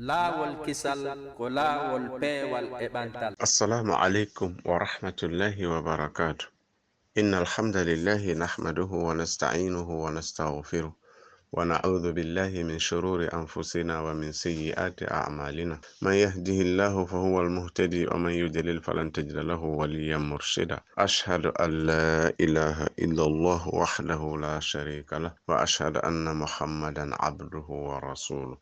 laawolkisal ko laawol peewal e ɓantal. Assalamu alaikum wa rahmatullahi wa barakatuh. Innal hamdalillahi nahmaduhu wa nasta'inuhu wa nastaghfiruh wa na'udhu billahi min shururi anfusina wa min sayyiati a'malina. Man yahdihillahu fahuwal muhtadi wa man yudlil falan tajida lahu waliyyan murshida. Ashhadu an la ilaha illallah wahdahu la sharika lah wa ashhadu anna Muhammadan abduhu wa rasuluh.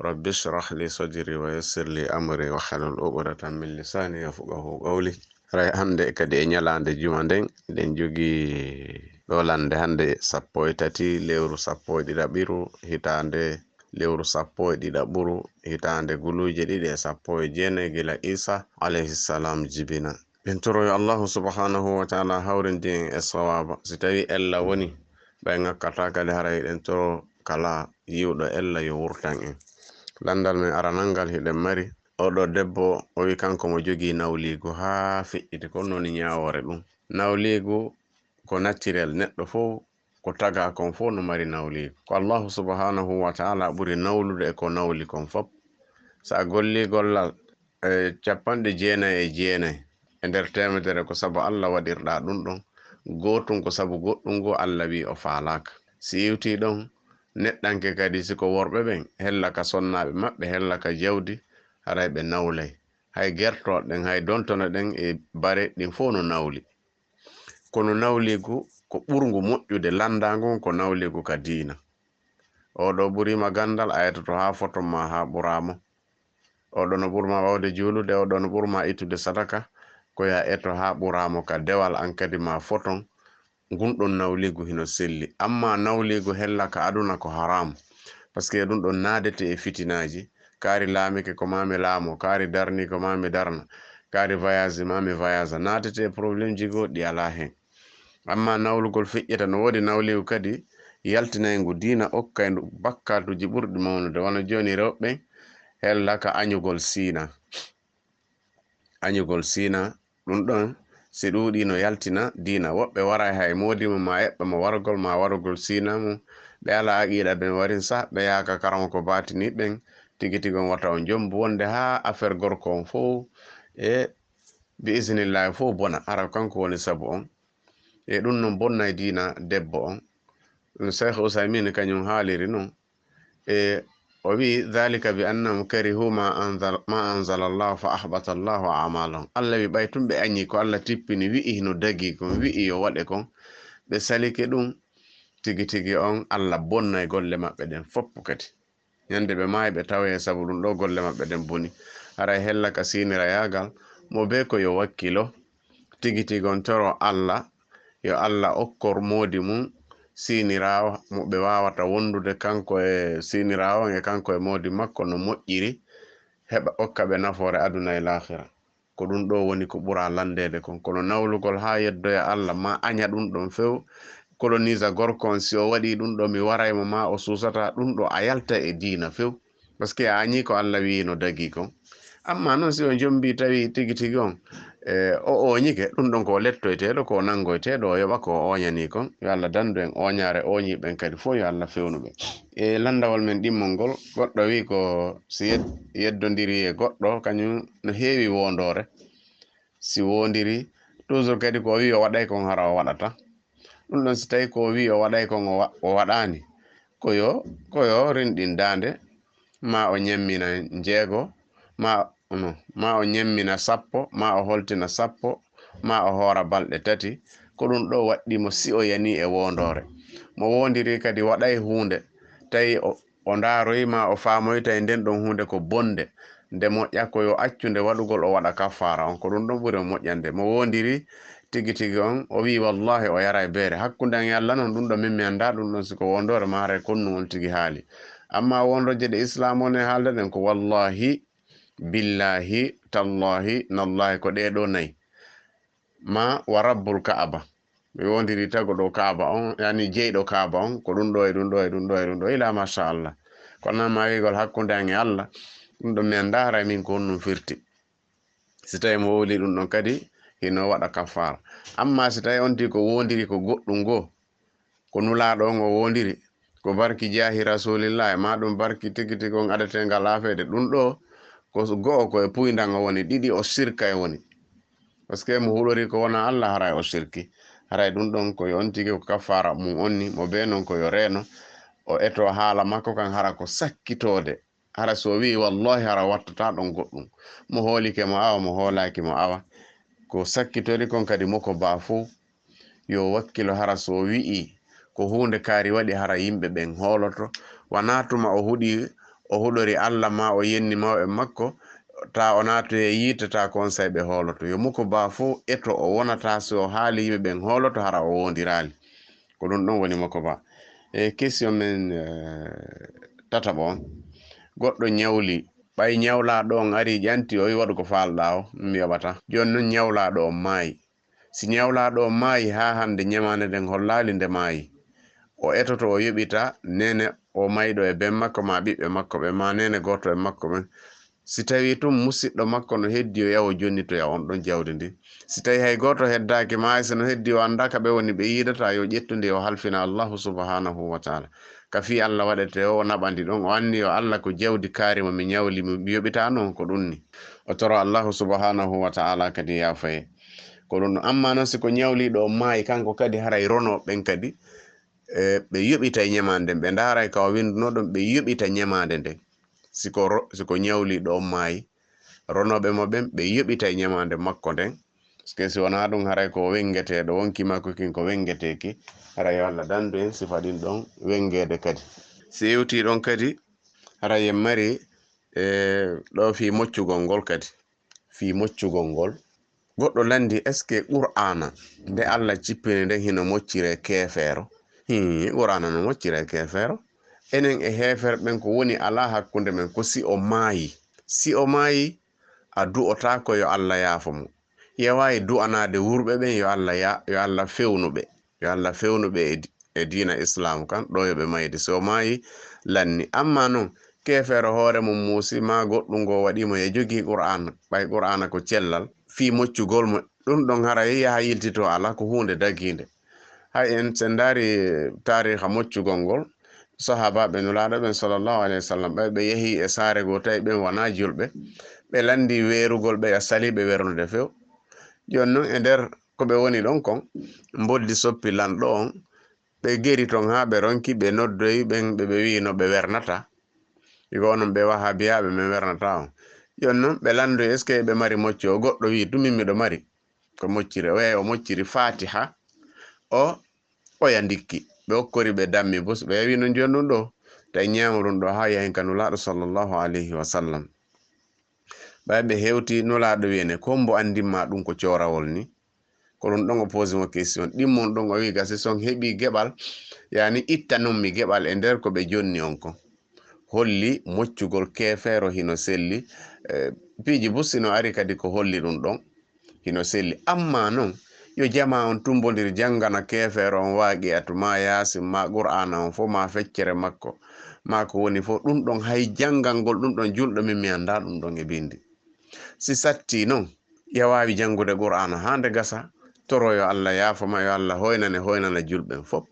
Rabbi shrah li sadri wa yassir li amri wa halul uqdatan min lisani yafqahu qawli. Ray hande kadi e nyalande juma nden den jogi dolande hande 13 lewru 12 hitande lewru 12 hitande guluje 219 gila Isa alayhi salam jibina. Ben toro Allah subhanahu wa ta'ala hawrinde e sawaba si tawi ella woni bay ngakkata kadi haray den toro kala yiwdo ella yo wurtan en. Landal men aranangal hiɗen mari oɗo debbo o wi kanko mo jogi nawligu ha feƴƴite ko noni nyawore ɗum. Nawligu ko naturel, neɗɗo fo ko taga kon fo no mari nawligu. Ko Allahu subhanahu wa ta'ala ɓuri nawlude e ko nawli kon fop. Sa golli gollal 99 e nder temedere ko sabu Allah waɗirɗa ɗum ɗon, gotum ko sabu goɗɗum go Allah wi o faalaka. Si yiwti ɗon neɗɗanke kadi siko worɓe ɓen hella ka sonnaɓe maɓɓe hella ka jawdi haray ɓe nawlay. Hay gertoɗe ɗen hay dontono ɗen e bare ɗin fo no nawli. Kono nawligu ko ɓurgu moƴƴude landagu ko nawligu ka diina. Oɗo ɓurima gandal a yetoto ha foton ma ha ɓuramo. Oɗo no ɓurma wawde julude, oɗo no ɓurma ittude sadaka ko ya eto ha ɓuramo ka dewal an kadi ma foton. Gunɗon nawligu hino selli, amma nawligu hella ka aduna ko haram, parce que ɗum ɗon naadete e fitinaji. Kari laamike ko mami laamo, kari darni ko mami darna, kari voyage mami voyage, naadete e probléme ji goɗɗi ala hen. Amma nawlugol feƴƴata no wodi nawligu kadi yaltinaygu diina okkaydu bakkatuji ɓurɗi mawnude. Wona joni rewɓe hella ka añugol siina, añugol siina ɗum ɗon si ɗuuɗi no yaltina diina. Woɓɓe wara hay modimo ma eɓɓa mo wargol ma wargol sina mum ɓe ala aqiida ɓen warin sa ɓe yaka karama ko batini ɓen tigi tigon wata on jombu wonde ha affaire gorko on fo e bi isnillahi fo bona ara kanko woni sabu on e ɗum non bonnay diina debbo on. Cheikh Usaymin kañum haaliri non e o wi dhalika bi annahum karihu ma anzala Allah fa ahbata Allahu a'malahum. Allah wi ɓay tum ɓe añi ko Allah tippini wi'i no dagi kon wi'i yo waɗe kon ɓe salike ɗum tigi tigi on Allah bonnay golle maɓɓe ɗen foppu kadi ñande ɓe maayi ɓe tawe sabu ɗum ɗo golle maɓɓe ɗen boni. Haray hella ka sinira yagal mo be ko yo wakkilo tigi tigi on toro Allah yo Allah okkor modi mum sinirawo mo ɓe wawata wondude kanko e sinirawo e kanko e modi makko no moƴƴiri heɓa okka ɓe nafoore aduna e lahira. Ko ɗum ɗo woni ko ɓura landede kon. Kono nawlugol ha yeddoya Allah ma aña ɗum ɗon few colonisa gorko on si o waɗi ɗum ɗo mi waraymo ma o susata ɗum ɗo a yalta e diina few parce que a añi ko Allah wi no dagi kon. Amma noon si o jombi tawi tigi tigi on o oñike ɗum ɗon ko lettoyteɗo ko nangoyteɗo o yoɓa ko oñani kon. Yo Allah dandu en oñare oñi ɓen kadi fo yo Allah fewnuɓe. E landawol men ɗimmol ngol goɗɗo wi ko si yeddodiri e goɗɗo kañum no heewi wondore. Si wondiri toujours kadi ko wi o waɗay kon hara o waɗata. Ɗum ɗon si tawi ko wi o waɗay kon o waɗani koyo rinɗindande ma o ñammina jeego ma o ñammina 10 ma o holtina 10 ma o hoora balɗe 3 ko ɗum ɗo waɗɗimo si o yani e wondore. Mo wondiri kadi waɗay hunde tawi o ndaroyi ma o faamoyi tawi nden ɗon hunde ko bonde nde moƴƴa koyo accunde waɗugol o waɗa kafara on ko ɗum ɗon ɓuri moƴƴande. Mo wondiri tigi tigi on o wi wallahi o yara beere hakkunde an Allah noon ɗum ɗo min mi anda ɗum ɗon siko wondore ma haray konnugol tigi haali. Amma wondoje ɗe islam on e haalde ɗen ko wallahi billahi tallahi nallahi ko ɗeɗo nayi ma wa rabbul ka'aba. Mi wondiri tago ɗo kaaba on yani jeyɗo kaaba on ko ɗum ɗo e ɗum ɗo e ɗum ɗo e ɗum ɗo ila masha Allah. Kono ma wigol hakkunde an e Allah ɗum ɗo mi anda haray min ko num firti. Si tawi mo woli ɗum ɗon kadi hino waɗa kafara. Amma si tawi on ti ko wondiri ko goɗɗum go ko nulaɗo on o wondiri ko barki jahi rasulillah ma ɗum barki tigi tigi on aɗatengal lafede ɗum ɗo ko go'o ko e puydaga woni ɗiɗi o sirka e woni par ce que mo huɗori ko wona Allah haray o sirki haray ɗum ɗon koye on tigi ko kaffara mum onni mo be noon koyo reno o eto haala makko kan hara ko sakkitode hara so wi wallahi hara wattata ɗon goɗɗum mo hoolike mo awa mo hoolaki mo awa ko sakkitori kon kadi moko ba fo yo wakkilo hara so wi'i ko hunde kaari waɗi hara yimɓe ɓen hooloto wana tuma o huɗori Allah ma o yenni mawɓe makko ta o nato e yitata conseil ɓe hooloto yo moko ba fo eto o wonata so haali yimɓe ɓen hooloto hara o wondirali ko ɗum ɗon woni moko ba e question men tataɓo on goɗɗo ñawli ɓay ñawlaɗo on ari ƴanti o wi waɗu ko falɗa o mi yoɓata joni noon ñawlaɗo on maayi si ñawlaɗo on maayi ha hande ñamande nden hollali nde maayi o etoto o yoɓita nene o mayɗo e ben makko ma ɓiɓɓe makko ɓe ma nene goto e makko ɓen si tawi tum musidɗo makko no heddi o yawo jonnitoya on ɗon jawdi ndi si tawi hay goto heddaki ma hay sono heddi o anda ka ɓe woni ɓe yidata yo ƴettude o halfina Allahu subhanahu wa taala ka fi Allah waɗete o naɓandi ɗon o anni yo Allah ko jawdi kaarima mi ñawli mi yoɓita noon ko ɗum ni o toro Allahu subhanahu wa taala kadi yafaye ko ɗum amma noon siko ñawliɗo maayi kanko kadi haray rono ɓen kadi ɓe yoɓita ñamande ɓe ndaray ka o winduno ɗon ɓe yoɓita ñamande nden siko ñawliɗo maayi ronoɓe mo ɓen ɓe yoɓita ñamande makko nden parce que si wona ɗum haray ko wengeteɗo wonki makko kin ko wengeteki haray Allah dandu en sifa ɗin ɗon wengede kadi si yewti ɗon kadi haray en mari ɗo fi moccugol ngol kadi fi moccugol ngol goɗɗo landi est ce que qur'ana nde Allah cippini nden hino moccire kefeero qur'ana no moccire kefeero enen e hefer ɓen ko woni ala hakkunde men ko si o maayi a du'otako yo Allah yaafo mo yewawi du'anade wurɓe ɓen yo Allah fewnuɓe e dina islam kan ɗo yoɓe mayde so maayi lanni amma noon kefeero hoore mum muusi ma goɗɗum go waɗimo e jogi qur'ana ɓay qur'ana ko cellal fi moccugol mo ɗum ɗon hara yaha yiltito ala ko hunde daginde hay en sen daari tariha moccugol ngol sahabaɓe nulaɗo ɓen sallllahu alayhi wa sallam ɓe yeehi e saare go tawi ɓen wona julɓe ɓe landi weerugol ɓe a saliɓe wernude few joni noon e nder koɓe woni ɗon kon boddi soppi lanɗo on ɓe geri ton ha ɓe ronki ɓe noddoyi ɓen ɓe wi no ɓe wernata iko onon ɓe wahabiyaɓe min wernata on joni noon ɓe landoyi est ce que ɓe mari mocci o goɗɗo wi dumin miɗo mari ko mocciri o mocciri fatiha o ya ndikki ɓe hokkori ɓe dammi bus ɓe wi no joni ɗum ɗo tawi ñaama ɗum ɗo ha yahin ka nulaɗo sallllahu alayhi wa sallam ɓay ɓe hewti nulaɗo wiyene ko mbo andinma ɗum ko corawol ni ko ɗum ɗon o posi mo question ɗimmon ɗon o wi gasi son heɓi geɓal yani itta non mi geɓal e nder ko ɓe jonni on kon holli moccugol kefeero hino selli piiji bussino ari kadi ko holli ɗum ɗon hino selli amma noon yo jama on tumbodir jangana kefeero on waaqi atu ma yasin ma qur'ana on fo ma feccere makko ma ko woni fo ɗum ɗon hay jangal ngol ɗum ɗon julɗo min mi anda ɗum ɗon e bindi si satti noon yawawi jangude qur'ana hande gasa toro yo Allah yaafoma yo Allah hoynana julɓen fop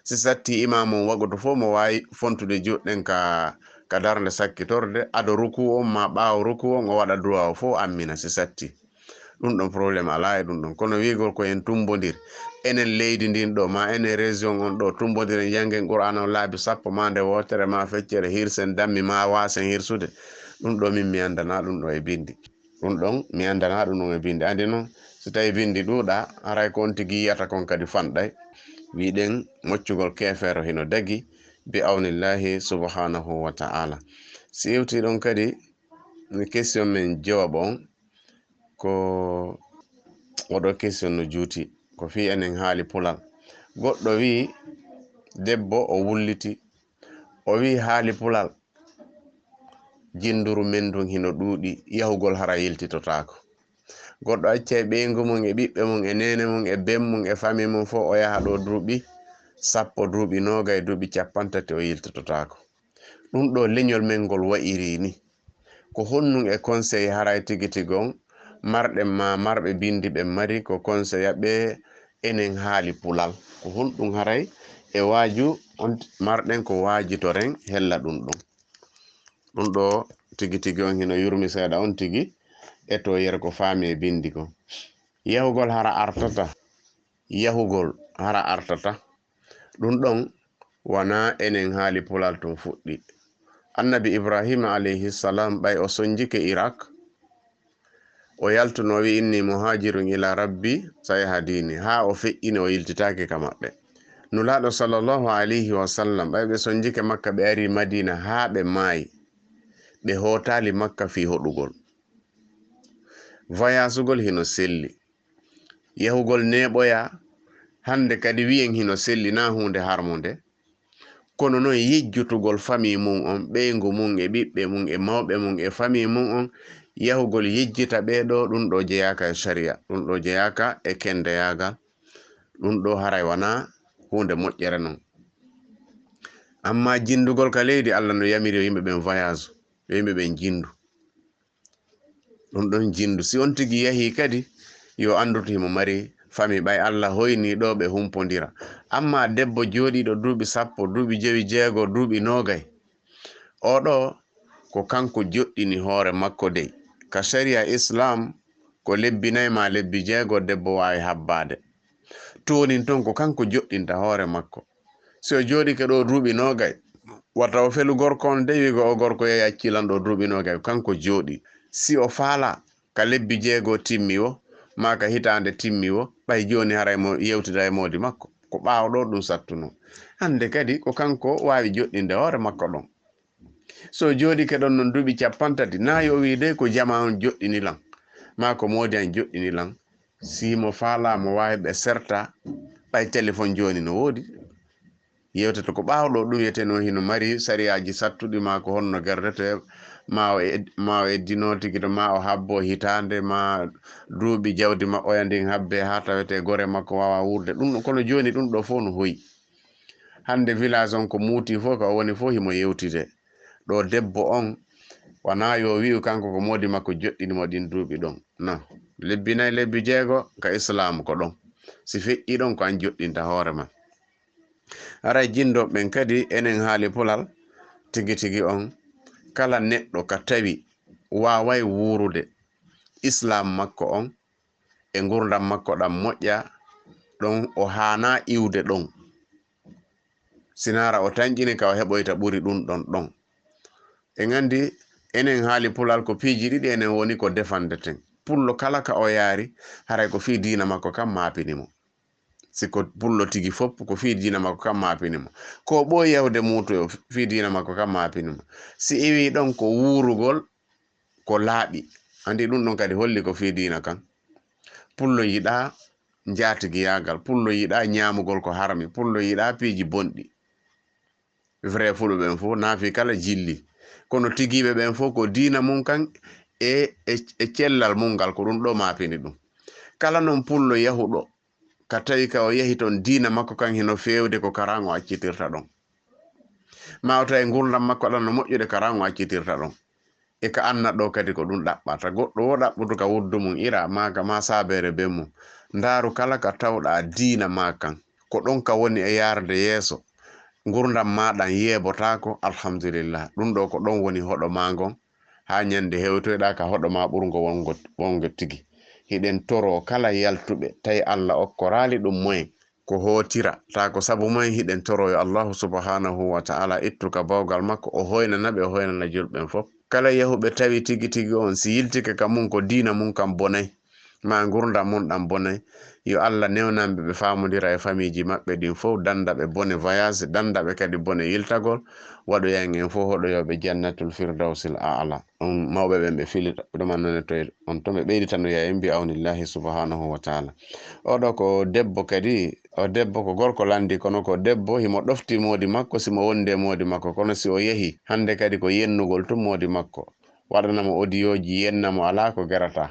si satti imamum wagoto fo mo wawi fontude juɗɗen ka darde sakkitorde ado ruku on ma ɓawo ruku on o waɗa duwa o fo ammina si satti ɗum ɗon probléme ala e ɗum ɗon kono wigol ko en tumbodir enen leydi ndin ɗo ma enen région on ɗo tumbodir en jangen qur'ana o laabi sappo ma nde wotere ma feccere hirsen dammi ma wasen hirsude ɗum ɗo min mi andana ɗum ɗo e bindi ɗum ɗon mi andana ɗum ɗon e bindi andi noon so tawi bindi ɗuuɗa haray ko on tigui yiyata kon kadi fanɗay wiɗen moccugol kefeero hino dagi bi awnillahi subhanahu wa ta'ala si yewti ɗon kadi question men jawab on ko oɗo question no juuti ko fi enen haali pulal goɗɗo wi debbo o wulliti o wi haali pulal jinduru men dun hino ɗuuɗi yahugol hara yiltitotako goɗɗo accay ɓeygu mum e ɓiɓɓe mum e nene mum e ben mum e fami mum fo o yaha ɗo duuɓi sappo duuɓi nogay duuɓi capantati o yiltitotako ɗum ɗo leñol men ngol wa'iri ni ko honnun e conseil haray tigi tigon marɗen ma marɓe bindi ɓe mari ko conseil ɓe enen haali pulal ko honɗum haray e waaju on marɗen ko waajitoren hella ɗum ɗo tigi tigi on hino yurmi seeɗa on tigi e to yer ko faami e bindi ko yahugol hara artata ɗum ɗon wana enen haali pulal tun fuɗɗi. Annabi Ibrahima alayhi salam ɓay o sonjike Iraq o yaltuno wi inni muhajirun ila rabbi sayahdini ha o feƴƴini o yiltitake ka maɓɓe. Nulaɗo sallallahu alayhi wa sallam ɓay ɓe sonjike Makka ɓe ari Madina ha ɓe maayi ɓe hotali Makka fi hoɗugol. Vayasugol hino selli, yahugol neɓoya hande kadi wiyen hino selli na hunde harmunde, kono noon yejjutugol fami mum on, ɓeygu mum e ɓiɓɓe mum e mawɓe mum e fami mum on, yahugol yejjita ɓeɗo ɗum ɗo jeyaka e sharia, ɗum ɗo jeyaka e kendeyagal, ɗum ɗo haray wana hunde moƴƴere non. Amma jindugol ka leydi Allah no yamiri yimɓe ɓen voyage, yimɓe ɓen jindu, ɗum ɗon jindu. Si on tigi yahi kadi yo anduto himo mari fami ɓay Allah hoyni ɗo ɓe humpodira. Amma debbo joɗiɗo duuɓi 10, duuɓi 9, 10, duuɓi 20, oɗo ko kanko joɗɗini hoore makko dey. Ka sharia Islam ko lebbinayma lebbi 6 debbo wawi habbade, tonin ton ko kanko joɗɗinta hoore makko. Si o joɗi ke ɗo duuɓi 20 wata o felu gorko on dey wigo o gorko yehi accilan ɗo duuɓi 20 kanko joɗi. Si o faala ka lebbi 6 timmi wo ma ka hitande timmi wo ɓay joni haray mo yewtida e modi makko ko ɓawɗo ɗum sattuno. Hande kadi ko kanko wawi joɗɗinde hoore makko ɗon. So joɗi ke ɗon non duuɓi 30 na yo wi dey ko jama on joɗɗinilan ma ko modi an joɗɗinilan. Si mo faala mo wawi ɓe serta ɓay téléphone joni no wodi yewtata ko ɓawɗo ɗum yeteno hino mari sariyaji sattuɗi ma ko honno gerdete ma o eddino tigi to ma o habbo hitande ma duuɓi jawdi ma oya ndin habbe ha tawete gore makko wawa wurde ɗum. Kono joni ɗum ɗo fo no hoyi. Hande village on ko muuti fo ka o woni fo himo yewtide ɗo debbo on wana yo wi'u kanko ko modi makko joɗɗinimo ɗin duuɓi ɗon. Non, lebbi 4 lebbi 6 ka Islam ko ɗon. Si feƴƴi ɗon ko an joɗɗinta hoore ma. Aray jindo ɓen kadi enen haali pulal tigi tigi on, kala neɗɗo ka tawi wawai wurude Islam makko on e gurdam makko ɗam moƴƴa ɗon o hana iwde ɗon, sinara o tañƴini ka o heɓoyta ɓuri ɗum ɗon. En andi enen haali pulal ko piiji ɗiɗi enen woni ko defandeten. Pullo kala ka o yaari haray ko fi diina makko kam mapinimo. Si ko pullo tigi fopp ko fi diina makko kam mapinimo, ko ɓooyi yahude muuto fi diina makko kam mapinimo. Si iwi ɗon ko wurugol ko laaɓi, andi ɗum ɗon kadi holli ko fi diina kan. Pullo yiɗa njatigiyagal, pullo yiɗa ñamugol ko harmi, pullo yiɗa piiji bonɗi. Vrai fulɓe ɓen fo naafi kala jilli, kono tigiɓe ɓen fo ko diina mum kan e cellal mum ngal ko ɗum ɗo mapini ɗum. Kala non pullo yahuɗo ka tawi ka o yahi ton diina makko kan hino fewde ko karango accitirta ɗon, ma o tawi gurdam makko ɗan no moƴƴude karango accitirta ɗon. E ka anna ɗo kadi ko ɗum ɗaɓɓata. Goɗɗo wo ɗaɓɓutu ka wuddu mum ira maga ma sabere be mum. Ndaru kala ka tawɗa diina ma kan ko ɗon ka woni e yarde yeeso, gurdam maɗan yeɓotako, alhamdulillah. Ɗum ɗo ko ɗon woni hoɗo magon ha ñande hewtoyɗa ka hoɗo ma ɓurgo wongo tigi. Hiɗen toro kala yaltuɓe tawi Allah okkorali ɗum moyen ko hotira ta ko sabu moyen hiɗen toro yo Allahu subhanahu wa ta'ala ittuka bawgal makko o hoynanaɓe o hoynana julɓen fof. Kala yahuɓe tawi tigi tigi on si yiltike ka mum ko diina mum kam bonay ma gurdam mum ɗam bonay, yo Allah newnanɓe ɓe famodira e famiji maɓɓe ɗin fof, dandaɓe bone voyage, dandaɓe kadi bone yiltagol, waɗoyan en fof hoɗoyoɓe jannatul firdausil a'la. On mawɓe ɓen ɓe filita ɗuman none to on to ɓe ɓeyditanoya en bi awnillahi subhanahu wa ta'ala. Oɗo ko debbo kadi, o debbo ko gorko landi, kono ko debbo himo ɗofti modi makko simo wonde modi makko, kono si o yehi hande kadi ko yennugol tum modi makko waɗanamo audio ji yennamo ala ko gerata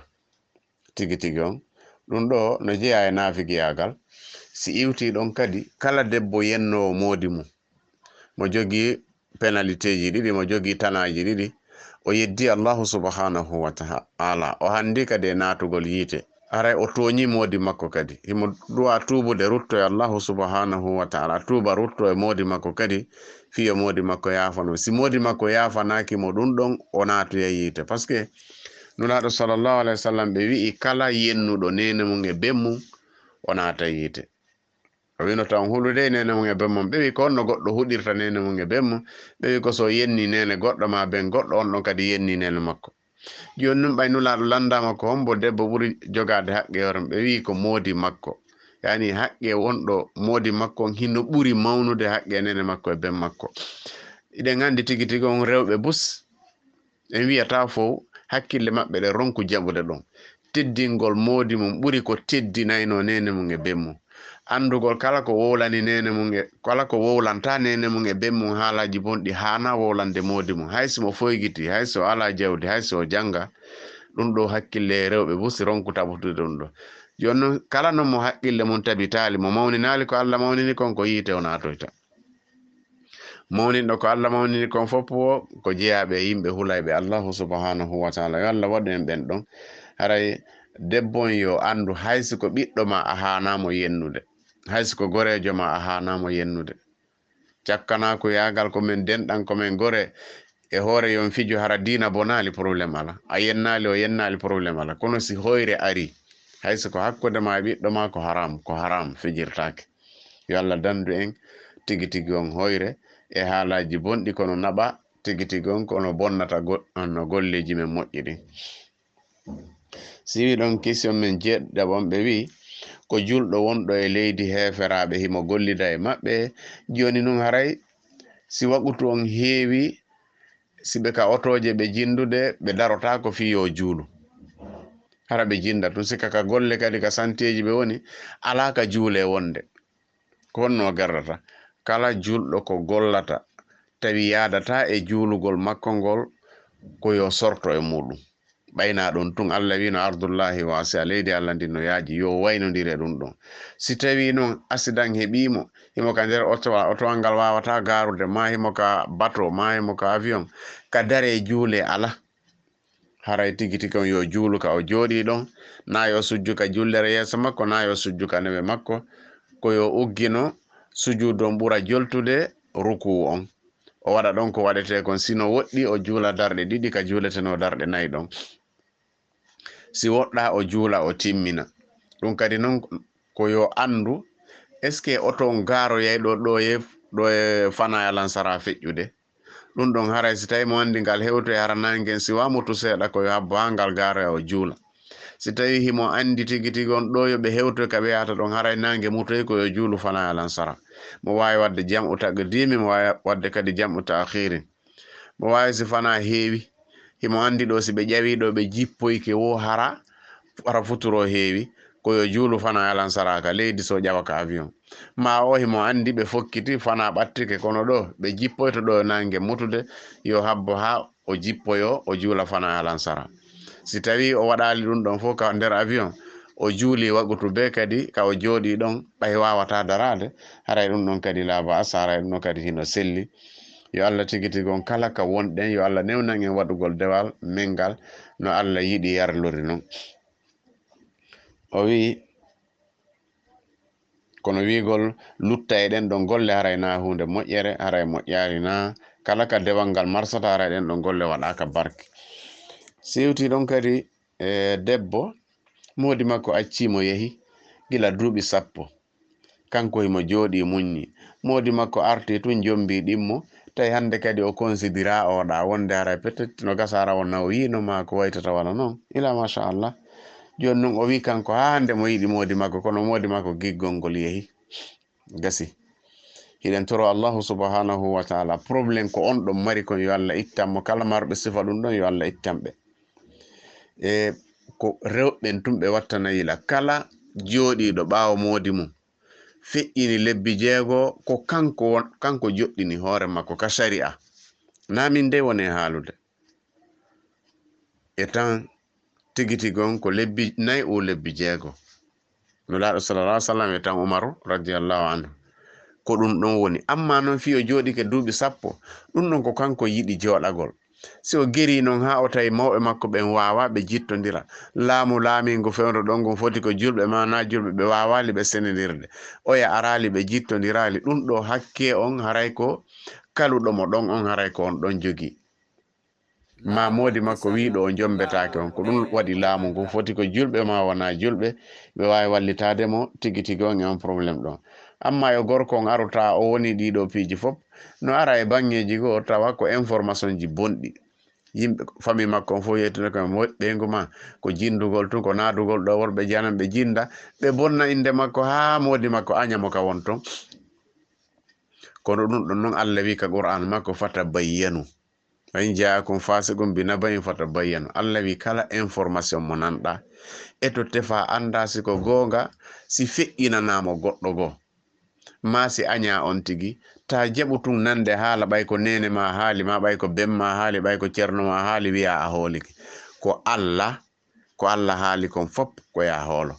tigi tigi on. Ɗum ɗo no jeeya e naafigiyagal. Si iwti ɗon kadi kala debbo yennowo modi mum mo jogi penalité ji ɗiɗi, mo jogi tanaji ɗiɗi, o yeddi Allahu subhanahu wa ta'ala, o handi kadi e natugol yiite. aray o toñi modi makko kadi himo duwa tubude rutto e allahu subhanahu wa ta'ala tuba rutto e modi makko kadi fiyo modi makko yafano si modi makko yafanaki mo ɗum ɗon o natuya yiite par ce que nulaɗo sallllahu alayhi wa sallam ɓe wi'i kala yennuɗo nene mum e bemmum o nata yiite o wino tan hulude nene mum e bemmum ɓe wi ko onno goɗɗo huɗirta nene mum e bemmum ɓe wi ko so yenni nene goɗɗo ma ben goɗɗo on ɗon kadi yenni nene makko joni nun ɓay nulaɗo landama ko hombo debbo ɓuri jogade haqqe yoren ɓe wi ko moodi makko yani haqqe wonɗo moodi makko hinno ɓuri mawnude haqqe nene makko e ben makko iɗen andi tigi tigi on rewɓe bus en wiyata fo hakkille maɓɓe ɗe ronku jaɓude ɗon teddingol moodi mum ɓuri ko teddinayno nene mum e ben mum andugol kala ko wowlani nene mum e kala ko wowlanta nene mum e ben mum haalaji bonɗi hana wowlande moodi mum haysimo foygiti hayso ala jawdi hayso janga ɗum ɗo hakkille rewɓe busi ronku taɓutude ɗum ɗo joni noon kala non mo haqqille mum tabitali mo mawninali ko Allah mawnini kon ko yiite o natoyta mawninɗo ko Allah mawnini kon fof o ko jeeyaɓe yimɓe hulayɓe allahu subhanahu wa taala yo Allah waɗu en ɓen ɗon haray debbon yo andu haysi ko ɓiɗɗo ma a hanamo yennude haysi ko gorejo ma a hanamo yennude cakkana ko yagal komin denɗan komin gore e hoore yon fijo hara dina bonali probléme ala a yennali o yennali probléme ala kono si hoyre ari hayso ko hakkude ma ɓiɗɗo ma ko haram fijirtake yo Allah dandu en tigi tigi on hoyre e haalaji bonɗi kono naɓa tigi tigi on kono bonnata no golleji men moƴƴi si wi ɗon question men jeɗɗaɓon ɓe wi ko julɗo wonɗo e leydi heferaɓe himo gollida e maɓɓe joni nun haray si waɓutu on heewi siɓe ka otoje ɓe jindude ɓe darota ko fiyo juulu hara ɓe jinda tun sika ka golle kadi ka santeji ɓe woni ala ka juule wonde ko honno gardata kala julɗo ko gollata tawi yadata e juulugol makko ngol koyo sorto e muɗum ɓayna ɗon tun Allah wino ardullahi wasi a leydi Allah ndi no yaaji yo waynodire ɗum ɗon si tawi noon accident heɓimo himo ka nder otowal ngal wawata garude ma himo ka bateau ma himo ka avion ka dare juule ala haray tigi tigi on yo juulu ka o jooɗi ɗon na yo sujju ka jullere yeeso makko na yo sujju ka newe makko koyo uggino sujudu on ɓura joltude ruku on o waɗa ɗon ko waɗete kon sino woɗɗi o juula darɗe ɗiɗi ka juuleteno darɗe nayi ɗon si woɗɗa o juula o timmina ɗum kadi noon koyo andu est ce que oto garoyay ɗo e fana alansara feƴƴude ɗum ɗon haray si tawi mo andi ngal hewto e hara nangen si wamutu seeɗa koyo habbo ha ngal garoya o juula si tawi himo andi tigi tigi on ɗo yoɓe hewto ka ɓe yata ɗon haray nangue mutoyi koyo juulu fana alansara mo wawi wadde jam'u taqdimi mo wawi wadde kadi jam'u ta'khiri mo wawi si fana heewi himo andi ɗo si ɓe ƴawi ɗo ɓe jippoyke wo hara futuro heewi koyo juulu fana alansara ka leydi so ƴawa ka avion ma o himo andi ɓe fokkiti fana ɓattike kono ɗo ɓe jippoyto ɗo nangue mutude yo habbo ha o jippoyo o juula fana alansara si tawi o waɗali ɗum ɗon fof ka nder avion o juuli wagutu be kadi ka o jooɗi ɗon ɓay wawata darade haray ɗum ɗon kadi laaba asa haray ɗum ɗon kadi hino selli yo Allah tigi tigi on kala ka wonɗen yo Allah newnan en waɗugol dewal mengal no Allah yiɗi yarlori noon o wi kono wigol lutta e ɗen ɗon golle haray na hunde moƴƴere haray moƴƴari na kala ka dewal ngal marsata haray ɗen ɗon golle waɗaka barke sewti ɗon kadi e debbo modi makko accimo yehi gila duuɓi 10 kanko himo jooɗi muññi modi makko arti tun jombi ɗimmo tawi hande kadi o considéra oɗa wonde haray peut-être no gasara wonna o yino ma ko waytata wala noon ila machallah joni noon o wi kanko ha hande mo yiɗi modi makko kono modi makko giggol ngol yehi gasi hiɗen toro allahu subhanahu wa taala probléme ko on ɗon mari kon yo Allah ittanmo kala marɓe sifa ɗum ɗon yo Allah ittanɓe e ko rewɓen tun ɓe wattana yila kala jooɗiɗo ɓaawo modi mum feƴƴini lebbi 6 ko kanko joɗɗini hoore makko ka sharia na min de woni haalude e tan tigi tigi on ko lebbi 4 o lebbi 6 nulaaɗo sallallahu alaihi wasallam e tan umaru radiyallahu anhu ko ɗum ɗon woni amma noon fiyo jooɗike duuɓi 10 ɗum ɗon ko kanko yiɗi jooɗagol si o geri non ha o tawi mawɓe makko ɓen wawa ɓe jittodira laamu laamingo fewndo ɗon gon foti ko julɓe ma na julɓe ɓe wawali ɓe senedirde oya arali ɓe jittodirali ɗum ɗo hakke on haray ko kaluɗomo ɗon on haray ko on ɗon jogi ma modi makko wiɗo o jombetake on ko ɗum waɗi laamu ngu foti ko julɓe ma wona julɓe ɓe wawi wallitademo tigi tigi on e on probléme ɗon amma yo gorko on aruta o woni ɗiɗo piiji fof no ara e bangeji goo tawa ko information ji bonɗi yimɓe famille makko on fof yettude ko ɓeygu ma ko jindugol tun ko naadugol ɗo worɓe janan ɓe jinda ɓe bonna inde makko ha modi makko añamo ka won ton kono ɗum ɗon noon Allah wi ka Qur'an makko fata bayyanu in jaakum fasiqun binaba'in fatabayyanu Allah wi kala information mo nanɗa e to tefa anda siko gonga si feƴƴinanamo goɗɗo go ma si aña on tigi ta jaɓu tun nande haala ɓay ko nene ma haali ma ɓay ko bemma haali ɓay ko ceerno ma haali wiya a hooliki ko Allah haali kon fop ko ya hoolo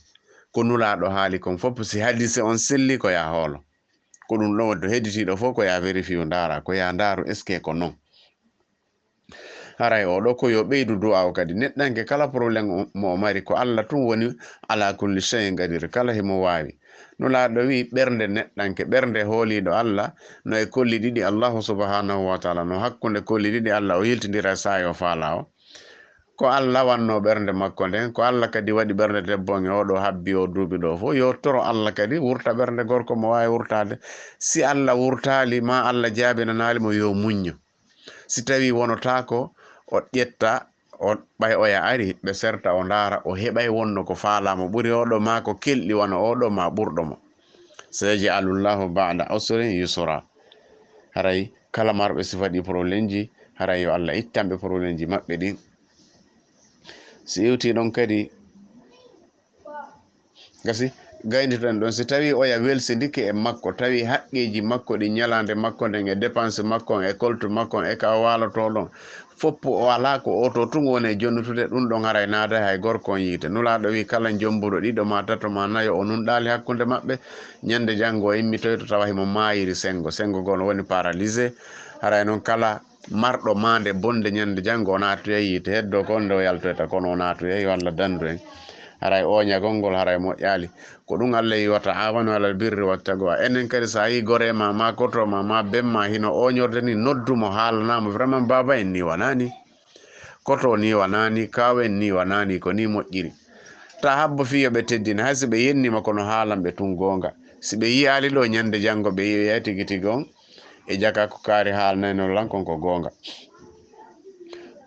ko nulaɗo haali kon fop si hadise on selli ko ya hoolo ko ɗum ɗon to hedditiɗo fof ko ya vérifie ndara ko ya ndaru est ce que ko non haray oɗo ko yo ɓeydu du'a o kadi neɗɗanke kala probléme mo mari ko Allah tun woni ala kulli shay'in qadir kala himo wawi nulaɗo wi ɓernde neɗɗanke ɓernde hooliɗo Allah no e kolli ɗiɗi Allahu subhanahu wa ta'ala no hakkunde kolli ɗiɗi Allah o yiltidira sayo faala o ko Allah wanno ɓernde makko nden ko Allah kadi waɗi ɓernde debbo e oɗo habbi o duuɓi ɗo fo yo toro Allah kadi wurta ɓernde gorko mo wawi wurtade si Allah wurtali ma Allah jaabinanalimo yo muñño si tawi wonotako o ƴetta o ɓay oya ari ɓe serta o ndara o heɓay wonno ko faalamo ɓuri oɗo ma ko kelɗi wona oɗo ma ɓurɗomo sayaj'alullahu ba'da usrin yusra haray kala marɓe sifaɗi probléme ji haray yo Allah ittanɓe probléme ji maɓɓe ɗin si yewti ɗon kadi gasi gaynditon ɗon si tawi oya welsidike e makko tawi haqqeji makko ɗi ñalande makko nden e dépense makko e coltu makko e ka waloto ɗon foppu o ala ko oto tun woni jonnutude ɗum ɗon haray naada hay gorko on yiite nulaɗo wi kala jombuɗo ɗiɗo ma tato ma nayo o nunɗali hakkude maɓɓe ñande janggo o immitoy to tawa himo mayiri sengo gol woni paralysé haray noon kala marɗo mande bonde ñande janggo o natuye yiite heddo ko nde o yaltoyta kono o natuye walla dandu en haray o ñagol ngol haray moƴƴali ko ɗum Allah yi wata awanu alal birri wattaqwa enen kadi sa yi gore ma koto ma bemma hino oñorde ni noddumo haalanamo vraiment baba en ni wanani koto ni wanani kawen ni wanani ko ni moƴƴiri ta habbo fiyo ɓe teddini hay si ɓe yennima kono haalan ɓe tun gonga si ɓe yiyali ɗo ñande janggo ɓe yiya tigi tigi on e jaka ko kaari haalnayno lan konko gonga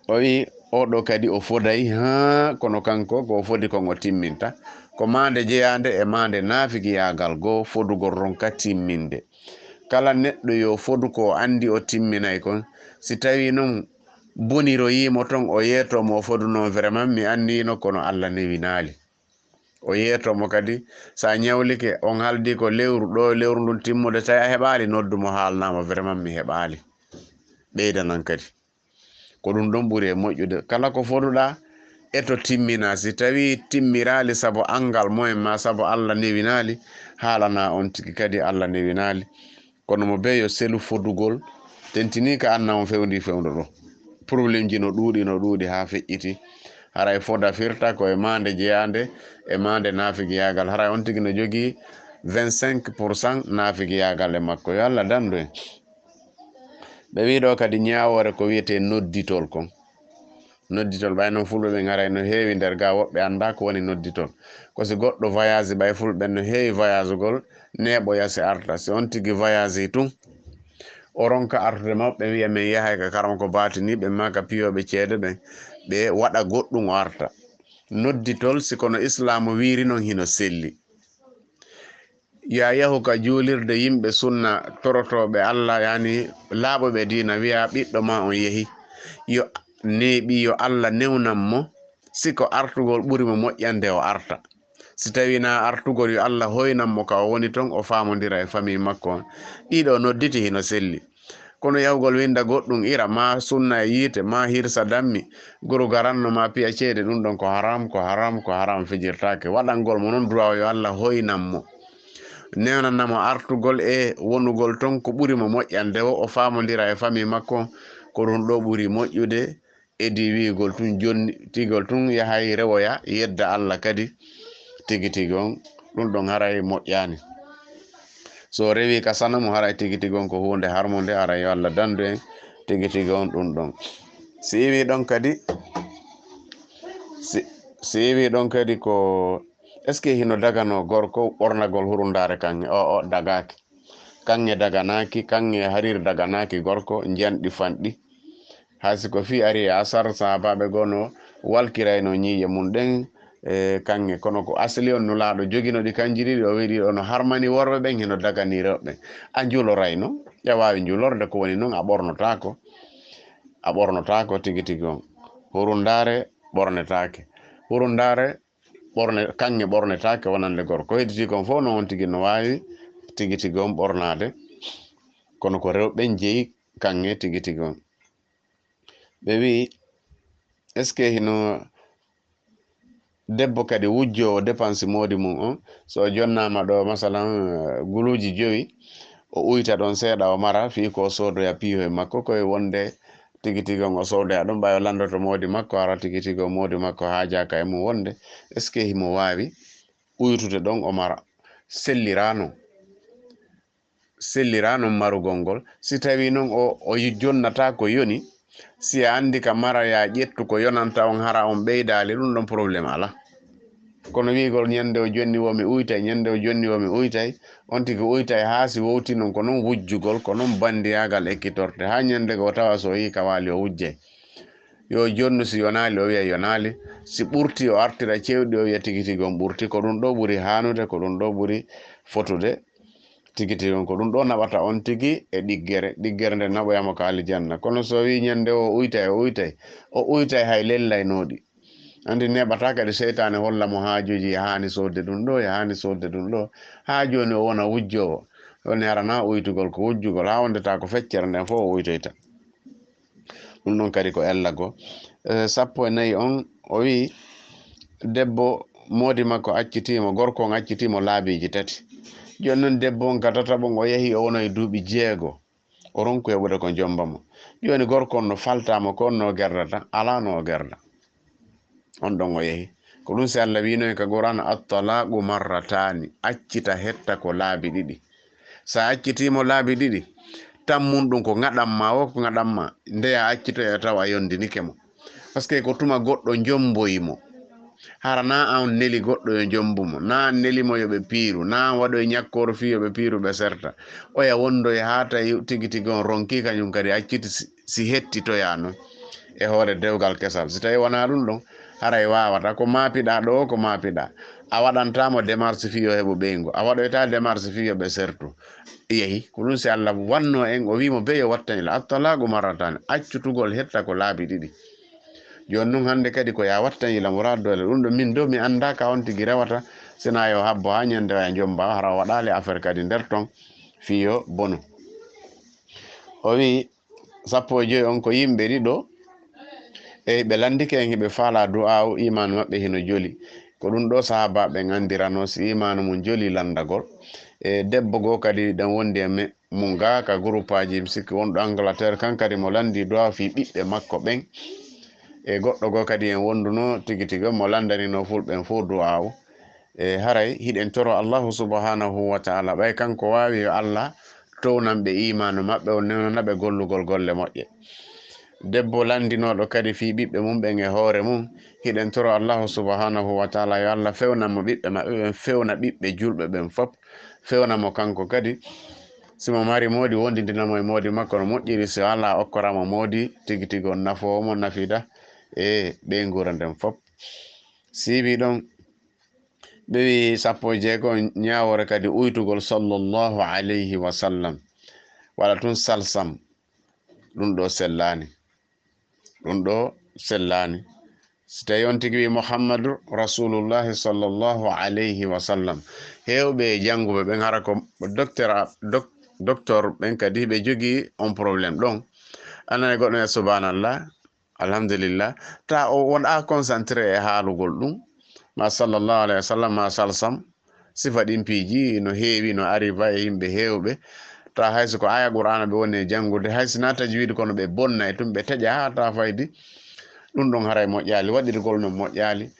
o wi oɗo kadi o foday ha kono kanko ko fodi kon o timminta ko mande jeyande e mande naafigiyagal goo fodugol ronka timminde kala neɗɗo yo fodu ko andi o timminay kon si tawi noon boniro yimo ton o yetomo o fodu noon vraiment mi andino kono Allah newinali o yetomo kadi sa ñawlike on haldi ko lewru ɗo lewru ndun timmude tawi a heɓali noddumo haalnamo vraiment mi heɓali ɓeydanan kadi ko ɗum ɗon ɓuuri e moƴƴude kala ko foduɗa eto timmina si tawi timmirali saabu angal moyen ma saabu Allah newinali haalana on tigi kadi Allah newinali kono mo be yo selu fodugol tentini ka anna on fewndi fewndo ɗo probléme ji no ɗuuɗi ha feƴƴiti haray foda firta ko e mande jeyande e mande naafigiyagal haray on tigi no jogui 25% naafigiyagal e makko yo Allah dandu en ɓe wiɗo kadi ñawore ko wiyete nodditol kon nodditol ɓay noon fulɓe ɓe garay no heewi nder ga woɓɓe anda ko woni nodditol ko si goɗɗo voyage ɓay fulɓe no heewi voyage gol neɓoya si arta si on tigi voyage tun o ronka artude maɓɓe wiya min yahay ka karam ko batini ɓe maka piyoɓe ceede ɓe waɗa goɗɗum o arta nodditol sikono islamu wiri noon hino selli ya yahu ka juulirde yimɓe sunna torotoɓe Allah yani laaɓoɓe dina wiya ɓiɗɗo ma on yeehi yo neeɓi yo Allah newnanmo siko artugol ɓuri mo moƴƴande o arta si tawi na artugol yo Allah hoynanmo ka o woni ton o famodira e famille makko on ɗiɗo nodditi hino selli kono yahugol winda goɗɗum ira ma sunna e yiite ma hirsa dammi guru garanno ma piya ceede ɗum ɗon ko haram fijirtake waɗangol mo noon duwaw yo Allah hoynanmo newnanamo artugol e wonugol ton ko ɓuri mo moƴƴande o famodira e famille makko ko ɗum ɗo ɓuri moƴƴude edi wiigol tun jonni tigol tun yahay rewoya yedda Allah kadi tigi tigi on ɗum ɗon haray moƴƴani so rewi ka sanamu haray tigi tigi on ko hunde harmonde aray yo Allah dandu en tigi tigi on ɗum ɗon si iwi ɗon kadi si iwi ɗon kadi ko est ce que hino dagano gorko ɓornagol hurundare kange o dagaki kange daganaki kange harir daganaki gorko njanɗi fanɗi haysi ko fi ari asar sahabaɓe gono walkirayno ñiye mum ɗen kange kono ko asli on nulaɗo joginoɗi kanji ɗiɗi o wiɗi ono harmani worɓe ɓen heno dagani rewɓe a julorayno ƴa wawi julorde ko woni noon a ɓornotako tigi tigi on hurundare ɓornetake hurundare kange ɓornetake wonande gorko ko heddi kon fof no on tigi no wawi tigi tigi on ɓornade kono ko rewɓe jeeyi kange tigi tigi on ɓe wi est ce que hino debbo kadi wujjo dépense modi mum on so jonnama ɗo masalan guluji 5 o uyta ɗon seeɗa o mara fi ko sodoya piiho e makko koye wonde tigi tigi on o sodoya ɗum ɓawi landoto modi makko ara tigi tigi o modi makko haajaka e mum wonde est ce que himo wawi uytude ɗon o mara sellirano marugol ngol si tawi noon o jonnata ko yoni si a andi ka mara ya ƴettu ko yonanta on hara on ɓeydali ɗum ɗon probléme ala kono wigol ñande o jonni womi uytay ñande o jonni womi uytay on tigi uytay ha si wowti noon ko noon wujjugol ko noon bandiyagal ekkitorte ha ñande go tawa so yi ka wali o wujjay yo jonnu si yonali o wiya yonali si ɓurti o artira cewɗi o wiya tigi tigi on ɓurti ko ɗum ɗo ɓuri hanude ko ɗum ɗo ɓuri fotude tigi tigi on ko ɗum ɗo naɓata on tigi e ɗiggere nde naɓoyamo ko aljanna kono so wi ñande o uytay hay lellaynoɗi andi neɓata kadi seytane holla mo haajuji hani sodde ɗum ɗo ha joni o wona wujjowo woni harana uytugol ko wujjugol ha wondeta ko feccere nden fof o uytoyta ɗum ɗon kadi ko ellago 14 on o wi debbo modi makko accitimo gorko on accitimo laabiji 3 joni noon debbo on ka tataɓon o yeehi o wonoye duuɓi 6 o ronku heɓude ko jombamo joni gorko on no faltamo ko on no gerdata ala no o gerda on ɗon o yeehi ko ɗum si Allah wino ka Qur'an at-talaqu marratani accita hetta ko laabi 2 sa accitimo laabi 2 tammun ɗum ko gaɗanma o ko gaɗanma ndeya accitoya taw a yondinike mo par ce que ko tuma goɗɗo jomboyimo hara na an neli goɗɗo yo jombumo na an nelimo yoɓe piiru na an waɗoye ñakkoro fi yoɓe piiru ɓe serta oya wondoye ha tawi tigi tigi on ronki kañum kadi acciti si hettitoya noon e hoore dewgal kesal si tawi wona ɗum ɗon haray wawata ko mapiɗa ɗo ko mapiɗa a waɗantamo démarche fiyo heɓo ɓeygo a waɗoyta démarche fiyo ɓe sertu yeehi ko ɗum si Allah wanno en o wimo be yo wattanila at-talaqu marratani accutugol hetta ko laabi 2 joni noon hande kadi ko ya wattanila muradole ɗum ɗo min do mi anda ka on tigi rewata sina yo habbo ha ñande waya jomba hara waɗali affaire kadi nder ton fiyo bonu o wi 15 on ko yimɓe ɗiɗo ɓe landike en heɓe faala du'a o imanu maɓɓe hino joli ko ɗum ɗo sahabaɓe gandirano si imanu mum joli landagol debbo go kadi ɗen wondi e mum ga ka groupe aji sikki wonɗo Angleterre kan kadi mo landi du'a fi ɓiɓɓe makko ɓen e goɗɗo go kadi en wonduno tigi tigi mo landanino fulɓen fo du'a o haray hiɗen toro Allahu subhanahu wa ta'ala ɓay kanko wawi yo Allah townanɓe imanu maɓɓe o nenonaɓe gollugol golle moƴƴe debbo landinoɗo kadi fi ɓiɓɓe mum ɓen e hoore mum hiɗen toro Allahu subhanahu wa ta'ala yo Allah fewnamo ɓiɓɓe maɓɓe ɓen fewna ɓiɓɓe julɓe ɓen fop fewnamo kanko kadi simo mari modi wondidinamo e modi makko no moƴƴiri si ala okkoramo modi tigi tigi on nafowo nafida e ɓeygura nden fop siwi ɗon ɓe wi 16 ñawore kadi uytugol sallallahu alayhi wa sallam wala tun salsam ɗum ɗo sellani so tawi on tigi wi Muhammadu rasulullahi sallallahu alayhi wa sallam hewɓe janguɓe ɓen hara ko docteur ɓen kadi ɓe jogui on probléme ɗon anane goɗɗo e subhanallah alhamdulillah ta o wonɗa concentré e haalugol ɗum ma sallallahu alayhi wa sallam ma salsam sifa ɗin piiji no heewi no arriva e yimɓe hewɓe ta hayso ko aya qur'ana ɓe woni e janngude hayso na tajwidi kono ɓe bonna e tum ɓe teƴa ha ta faydi ɗum ɗon haray moƴƴali waɗirgol no moƴƴali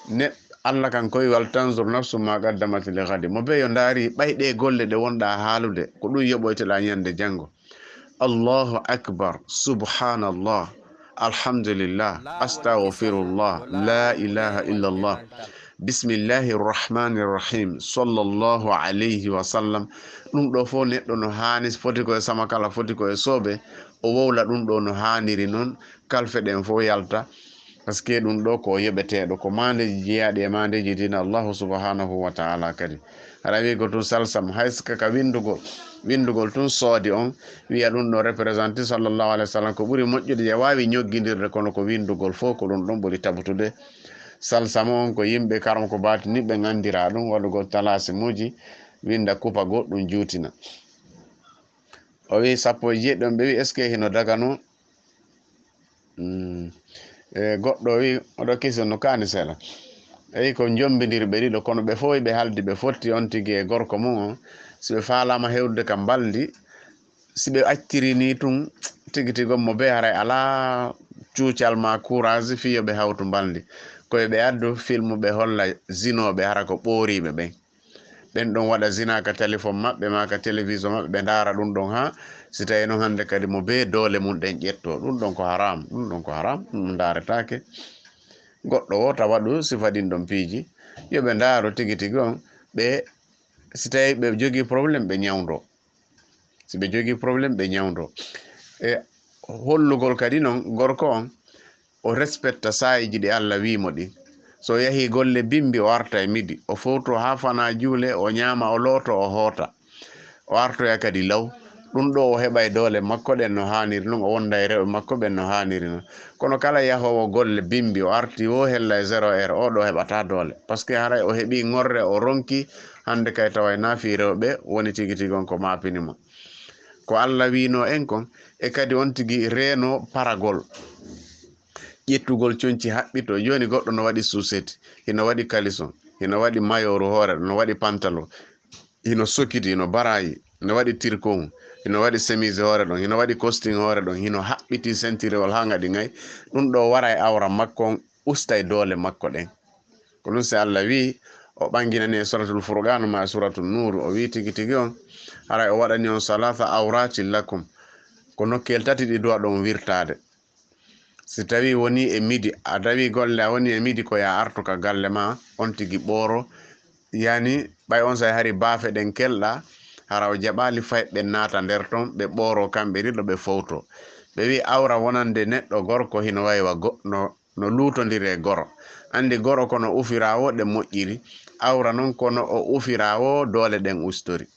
ne Allah kan koye wal tanzur nafsu ma qaddamat li ghadi mo be yo ndaari ɓayɗe golle ɗe wonɗa haalude ko ɗum yoɓoyteɗa ñande janngo. Allahu akbar, subhanallah, alhamdulillah, astaghfirullah, la ilaha illallah, bismillahir rahmanir rahim, sallallahu alayhi wa sallam. Ɗum ɗo fo neɗɗo no hani foti koye sama kala foti koye sooɓe o wowla ɗum ɗo no haniri noon kalfe ɗen fo yalta par ce que ɗum ɗo ko yoɓeteɗo ko mandeji jeeyaɗi e mandeji dina Allahu subhanahu wa ta'ala kadi aɗa wi ko tun salsam hayska ka windugol tun soodi on wiya ɗum ɗo représenté sallallahu alayhi wa sallam ko ɓuri moƴƴude je wawi ñogguidirde kono ko windugol fo ko ɗum ɗon ɓuri tabutude. Salsam on ko yimɓe karam ko batini ɓe gandira ɗum waɗugol talasimuji winda kupa goɗɗum juutina. O wi sappo e jeeɗiɗon ɓe wi est ce que hino dagano goɗɗo wi oɗo kisi no kani seeɗa eyi ko jombidirɓe ɗiɗo kono ɓe fof ɓe haldi ɓe fotti on tigui e gorko mum on si ɓe falama hewdude kam baldi si ɓe acciri ni tun tigui tigom mo be haray ala cuucal ma courage fiyo ɓe hawtu baldi koye ɓe addu film ɓe holla zinoɓe hara ko ɓooriɓe ɓen ɗon waɗa zina ka téléphone maɓɓe ma ka télévision maɓɓe ɓe ndaara ɗum ɗon ha si tawi noon hannde kadi mo be doole mum ɗen ƴetto ɗum ɗon ko haram ɗum ndaaretake goɗɗo o tawa ɗum sifa ɗin ɗon piiji yoɓe ndaaro tigi tigi on ɓe si tawi ɓe jogii probléme ɓe ñawdo si ɓe jogii probléme ɓe ñawdo e hollugol kadi noon gorko on o respecta sayiji ɗi Allah wimo ɗi so yahi golle bimbi o arta e midi o fowto ha fana juule o ñaama o looto o hoota o artoya kadi law ɗum ɗo o heɓa e doole makko ɗen no haniri noon o wonda e rewɓe makko ɓen no haniri noon kono kala yahowo golle bimbi o arti o hella e 0 heure o ɗo heɓata doole par ce que haray o heeɓi ngorre o ronki hande kay tawa naafi rewɓe woni tigi tigi on ko mapinimo ko Allah wino en kon e kadi on tigi reeno paragol ƴettugol coñci haɓɓito joni goɗɗo no waɗi suuseti hino waɗi kalison hino waɗi mayoru hoore no waɗi pantalon hino sokiti hino barayi hino waɗi tirkon hino waɗi chemise hoore ɗon hino waɗi costume hoore ɗon hino haɓɓiti sentirewol ha gaɗi ngay ɗum ɗo wara e awra makko on usta e doole makko ɗen ko ɗum si Allah wi o ɓanginani e suratul furqan ma suratul nur o wi tigi tigi on haray o waɗani on salatha awratin lakum ko nokkel tati ɗi duwa ɗon wirtade si tawi woni e midi a tawi golle a woni e midi ko ya artu ka galle ma on tigi ɓooro yani ɓay on say hari baafe ɗen kelɗa hara o jaɓali fayɓe naata nder ton ɓe ɓooro kamɓe ɗiɗo ɓe fowto ɓe wi awra wonande neɗɗo gorko hino waywa no lutodiri e goro andi goro kono ufirawo ɗe moƴƴiri awra noon kono o ufirawo doole ɗen ustori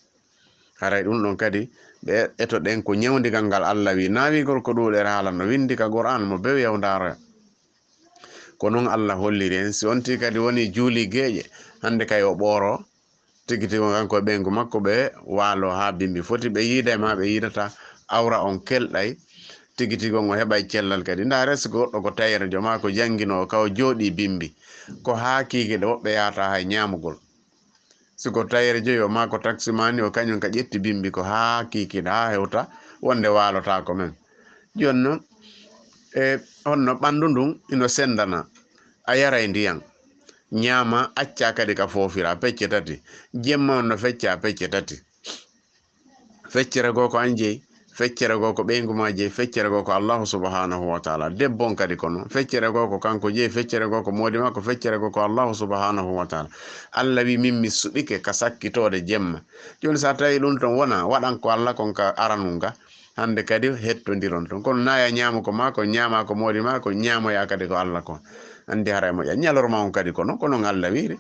haray ɗum ɗon kadi ɓe eto ɗen ko ñawdigal ngal Allah wi nawi gorko ɗuɗere haala no windi ka Qur'an mo bew yawndaro ko noon Allah holliri en si on ti kadi woni juuli geeƴe hande kay o ɓooro tigi tigi kanko e ɓengu makko ɓe waalo ha bimbi foti ɓe yiida ma ɓe yiidata awra on kelɗay tigi tigi on o heɓay cellal kadi nda resi goɗɗo ko tayre joma ko jangguino kaw jooɗi bimbi ko ha kiiki ɗe woɓɓe yahata hay ñamugol siko tayre joyi o ma ko taximani o kañum ka ƴetti bimbi ko ha kikiɗa ha hewta wonde walota ko men joni noon e honno ɓandu ndun ino sendana a yaray ndiyan ñaama acca kadi ka foofira pecce tati jemma on no fecca pecce tati feccere goo ko an jeeyi feccere goo ko ɓeygu ma jeeyi feccere goo ko Allahu subhanahu wa taala debbon kadi kono feccere goo ko kanko jeeyi feccere goo ko moodi makko feccere goo ko Allahu subhanahu wa taala Allah wi min mi suɓike ka sakkitode jemma joni sa tawi ɗum ton wona waɗan ko Allah kon ka aranunga hande kadi hettodiron ton kono naya ñaama ko ma ko ñaama ko moodi ma ko ñaamoya kadi ko Allah kon andi haray moƴƴa ñalorma on kadi kono kono Allah wiiri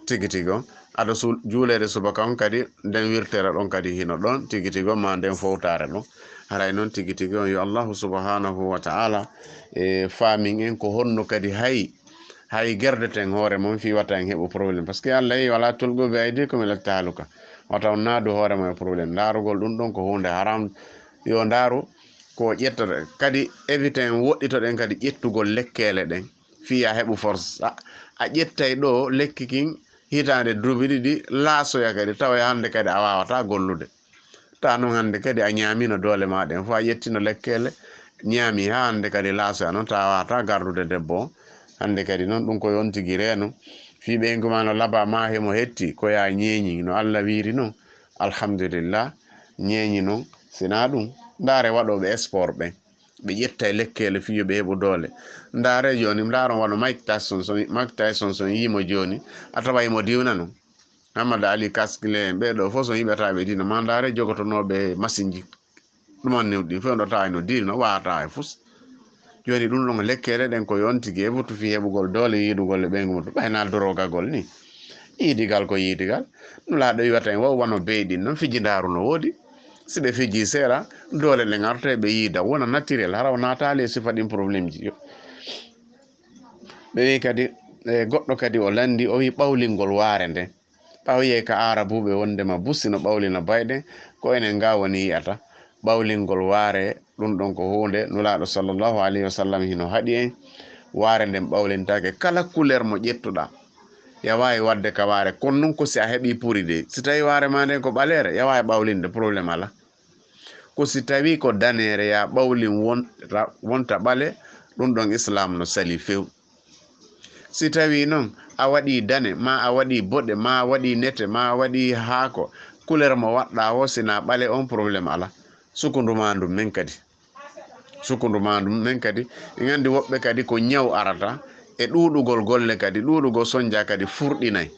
tigi tigi on aɗa juulede subaka on kadi nden wirtere ɗon kadi hino ɗon tigi tigi on ma nden fowtare ɗon haray noon tigi tigi on yo Allahu subhanahu wa ta'ala e faamin en ko honno kadi hay gerdeten hoore mon fi wata en heɓo probléme par ce que Allah yi wala tulgo be aydikum ila tahaluka wata on naadu hoore mon e probléme ndaarugol ɗum ɗon ko hunde haram yo ndaaru ko ƴettata kadi éviten woɗɗitoɗen kadi ƴettugol lekkele ɗen fiya heɓu force a ƴettay ɗo lekki kin hitande duuɓi ɗiɗi laasoya kadi tawa hande kadi a wawata gollude ta non hande kadi a ñamino dole maɗen fo a yettino lekkele ñaami ha hande kadi laaso a noon ta wata gardude debbo hande kadi noon ɗum ko yon tigi reeno fi ɓeyguma no laba ma hemo hetti ko ya ñeeñi no Allah wiri noon alhamdulillah ñeeñi noon sina ɗum ndaare waɗoɓe sport ɓen ɓe ƴetta e lekkele fiyo ɓe heɓu doole ndaare joni ndaaron waɗo Mike Tyson son yimo joni a tawa imo diwna noon Hamada Ali Kaskile en ɓeɗo fof so yiɓataɓe dina ma ndaare jogotonoɓe machine ji ɗumon niwɗi fof ɗo tawa no dino wata e fus joni ɗum ɗon lekkele ɗen ko yontigi e futu fi heɓugol doole yiidugol e ɓeygu muɗum ɓayna dorogagol ni yiidigal ko yiidigal ɗum laaɗo wiwata en waw wano beyɗin noon fiji ndaru no woodi si ɓe fiji seera doole ɗe garta ɓe yiida wona naturel hara o natali sifa ɗin probléme ji ɓe wi kadi goɗɗo kadi o landi o wi ɓawlingol waare nde ɓawye ka arabuɓe wondema bussi no ɓawlina bayɗe ko enen ga woni yiyata ɓawlingol waare ɗum ɗon ko hunde nulaɗo sallllahu alayhi wa sallam hino haɗi en waare nden ɓawlintake kala couleur mo ƴettuɗa yawawi wadde ka waare kono noon ko si a heeɓi puri de si tawi waare ma nden ko ɓalere yawawi ɓawlinde probléme ala ko si tawi ko danere ya ɓawlin wonta ɓale ɗum ɗon islam no sali few si tawi noon a waɗi dane ma a waɗi boɗe ma a waɗi nete ma a waɗi haako couleur mo waɗɗa o sina ɓale on probléme ala sukunduma ndum men kadi en gandi woɓɓe kadi ko ñaw arata e ɗuɗugol golle kadi ɗuɗugol sonja kadi furɗinay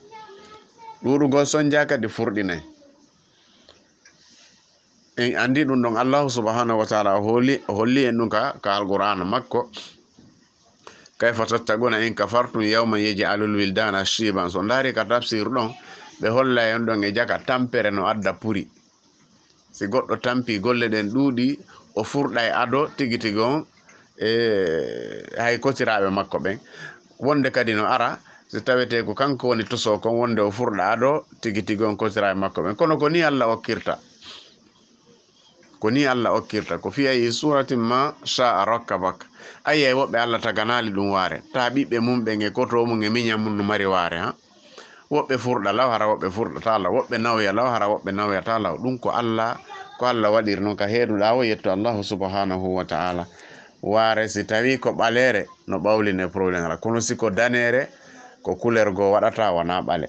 en andi ɗum ɗon allahu subhanahu wa taala holli en ɗum ka alqur'ana makko kayfa tattaquna in kafartum yawman yaj'alul wildana shiban so ndaari ka tafsir ɗon ɓe holla en ɗon e jaka tampere no adda puri si goɗɗo tampi golle ɗen ɗuuɗi o furɗa e ado tigi tigi on hay kotiraɓe makko ɓen wonde kadi no ara si tawete ko kanko woni toso kon wonde o furɗa ado tigi tigi on kotiraɓe makko ɓen kono ko ni Allah okkirta ko fiya e suratin ma sha'a rakkabak ayi woɓɓe Allah taganali ɗum waare ta ɓiɓɓe mum ɓen e koto mum e miñam mum no mari waare ha woɓɓe furɗa law hara woɓɓe furɗata law woɓɓe nawya law hara woɓɓe nawyata law ɗum ko Allah waɗiri noon ka heeɗuɗa o yetto Allahu subhanahu wa ta'ala waare si tawi ko ɓalere no ɓawline probléme ala kono si ko danere ko couleur go waɗata wona ɓale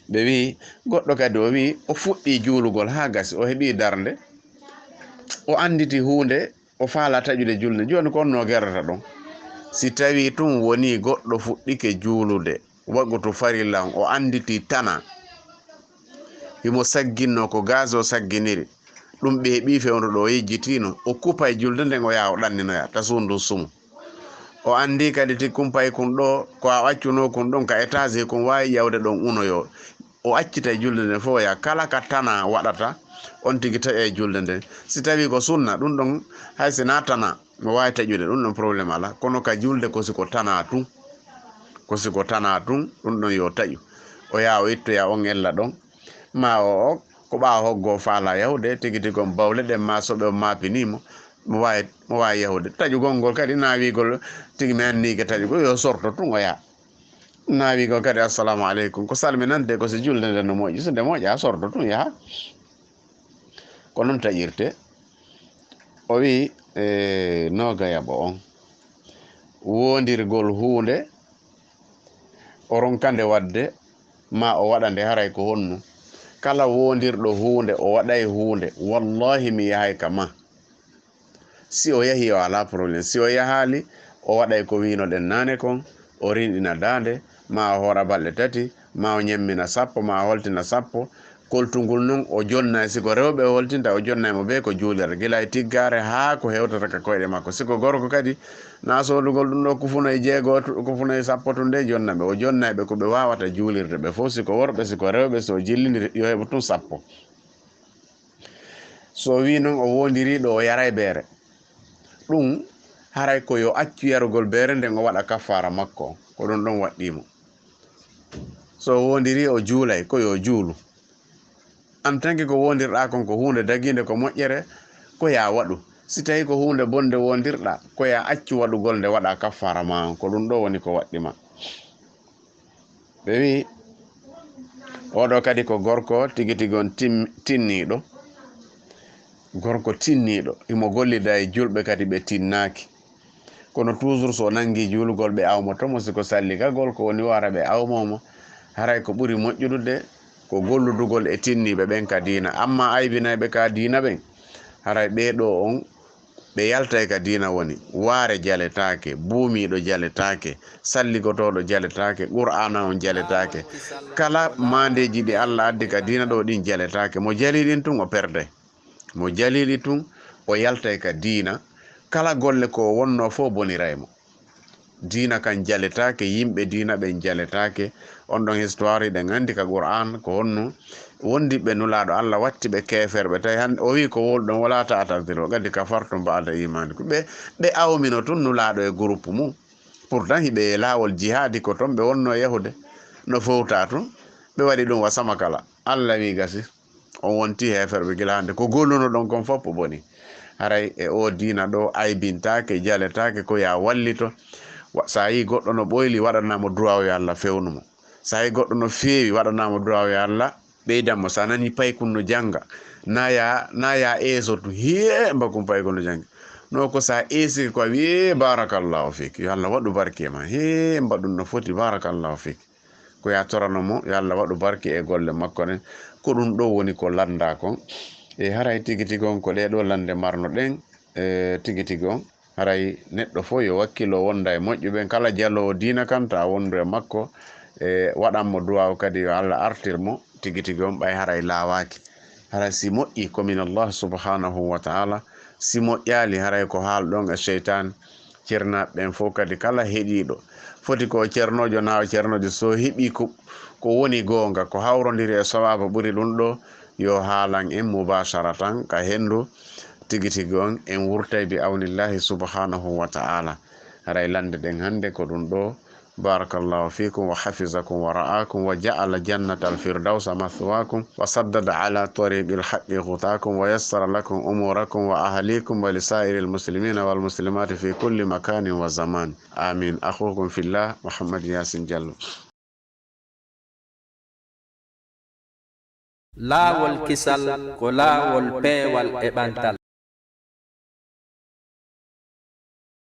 ɓe wi goɗɗo kadi o wi o fuɗɗi juulugol ha gasi o heeɓi darde o anditi hunde o faala taƴude julde joni ko onno gerata ɗon si tawi tun woni goɗɗo fuɗɗike juulude wagutu farillan o anditi tana himo sagginno ko gaz o sagginiri ɗum ɓe heeɓi fewnduɗo o yejjitino o kupa e julde nden o yaha o ɗanninoya ta sundu sumu o andi kadi ti kumpay kun ɗo ko a accuno kun ɗon ka étage kun wawi ƴewde ɗon unoyo o accita e julde nden fo ya kala ka tana waɗata on tigi taƴa e julde nden si tawi ko sunna ɗum ɗon hay sina tana mo wawi taƴude ɗum ɗon probléme ala kono ka julde ko siko tana tun ɗum ɗon yo taƴu o yaha o ittoya on ella ɗon ma o ko ɓawa hoggo faala yahude tigi tigi on bawle ɗen ma soɓe on mapinimo mo wawi yahude taƴugol ngol kadi nawigol tigi mi annike taƴugol yo sorto tun o yaha nawigol kadi assalamu aleykum ko salminante ko si julde nde no moƴƴi so nde moƴƴa a sorto tun yaha ko noon taƴirte o wi nogayaɓo on wondirgol hunde o ronkande wadde ma o waɗa nde haray ko honnu kala wondirɗo hunde o waɗay hunde wallahi mi yahay ka ma si o yahi o ala probléme si o yahali o waɗay ko winoɗen nane kon o rinɗina dande ma o hoora balɗe 3 ma o ñammina 10 ma o holtina 10 koltugol noon o jonnay siko rewɓe o holtinta o jonnaymo be ko juulere gila e tiggare ha ko hewtata ka koyɗe makko siko gorko kadi na sodugol ɗum ɗo kufunoye 6 kufunoye 10 tun nde jonnaɓe o jonnayɓe ko ɓe wawata juulirde ɓe fof siko worɓe siko rewɓe so jillidi yo heɓa tun 10 so wi noon o wondiriɗo o yaray beere ɗum haray ko yo accu yarugol beere nden o waɗa kaffara makko ko ɗum ɗon waɗɗimo so wondiri o juulay ko yo juulu en tant que ko wondirɗa kon ko hunde daginde ko moƴƴere ko ya waɗu si tawi ko hunde bonde wondirɗa ko ya accu waɗugol nde waɗa kaffara ma on ko ɗum ɗo woni ko waɗɗima ɓe wi oɗo kadi ko gorko tigi tigi on tinniɗo gorko tinniɗo imo gollida e julɓe kadi ɓe tinnaki kono toujours so nangi julugol ɓe awmo tomo siko salli ka gorko woni wara ɓe awmomo haray ko ɓuri moƴƴudude ko golludugol e tinniɓe ɓen ka dina amma aybinayɓe ka dina ɓen haray ɓeɗo on ɓe yaltay ka dina woni waare jaletake buumiɗo jaletake salligotoɗo jaletake qur'ana on jaletake kala mandeji ɗi Allah addi ka dina ɗo ɗin jaletake mo jaliɗin tun o perde mo jaliɗi tun o yaltay ka dina kala golle ko wonno fo boniraymo dina kan jaletake yimɓe dina ɓen jaletake on ɗon histoire ɗen andi ka qur'an ko honno wondiɓe nulaɗo Allah watti ɓe keferɓe tawi hande o wi ko wolɗon wala ta atadiro gadi kafartum ba'da imani ɓe awmino tun nulaɗo e groupe mum pourtant hiɓe laawol jihadi ko ton ɓe wonno yahude no fowta tun ɓe waɗi ɗum wasama kala Allah wi gasi on wonti heferɓe gila hande ko golluno ɗon kon foppo boni haray e o dina ɗo aybintake jaletake ko ya wallito sa yi goɗɗo no ɓoyli waɗanamo duwaw yo Allah fewnumo sa yi goɗɗo no feewi waɗanamo duwaw yo Allah ɓeydanmo sa nani paykun no janga na ya esotu hiye mbakum paykun no janga no ko sa esi ko wi barakallahu fik yo Allah waɗu barke ma he mbaɗum no foti barakallahu fik ko ya toranomo yo Allah waɗu barke e golle makko nen ko ɗum ɗo woni ko landa kon e haray tigi tigi on ko ɗeɗo lande marno ɗen tigi tigi on haray neɗɗo fo yo wakkilo wonda e moƴƴuɓe kala jallowo dina kam ta wondu e makko e waɗanmo duwaw kadi yo Allah artirmo tigi tigi on ɓay haray laawaki haray si moƴƴi komin Allah subhanahu wa ta'ala si moƴƴali haray ko haal ɗon e cheytan cernaɓe ɓen fof kadi kala heeɗiɗo foti ko cernojo nawa cernojo so heeɓi ko woni gonga ko hawrodiri e sawaba ɓuri ɗum ɗo yo haalan en mubasharatan ka hendu tigi tigi on en wurtay bi awnillahi subhanahu wa ta'ala haray lande ɗen hande ko ɗum ɗo barakallahu fikum wa hafizakum wa ra'akum wa ja'ala jannata al-firdausa mathwakum wa saddada ala tariqil haqqi khutakum wa yassara lakum umurakum wa ahlikum wa lisairil muslimina wal muslimati fi kulli makanin wa zaman amin akhukum fillah Mouhammad Yassine Diallo laawol kisal ko laawol peewal e ɓantal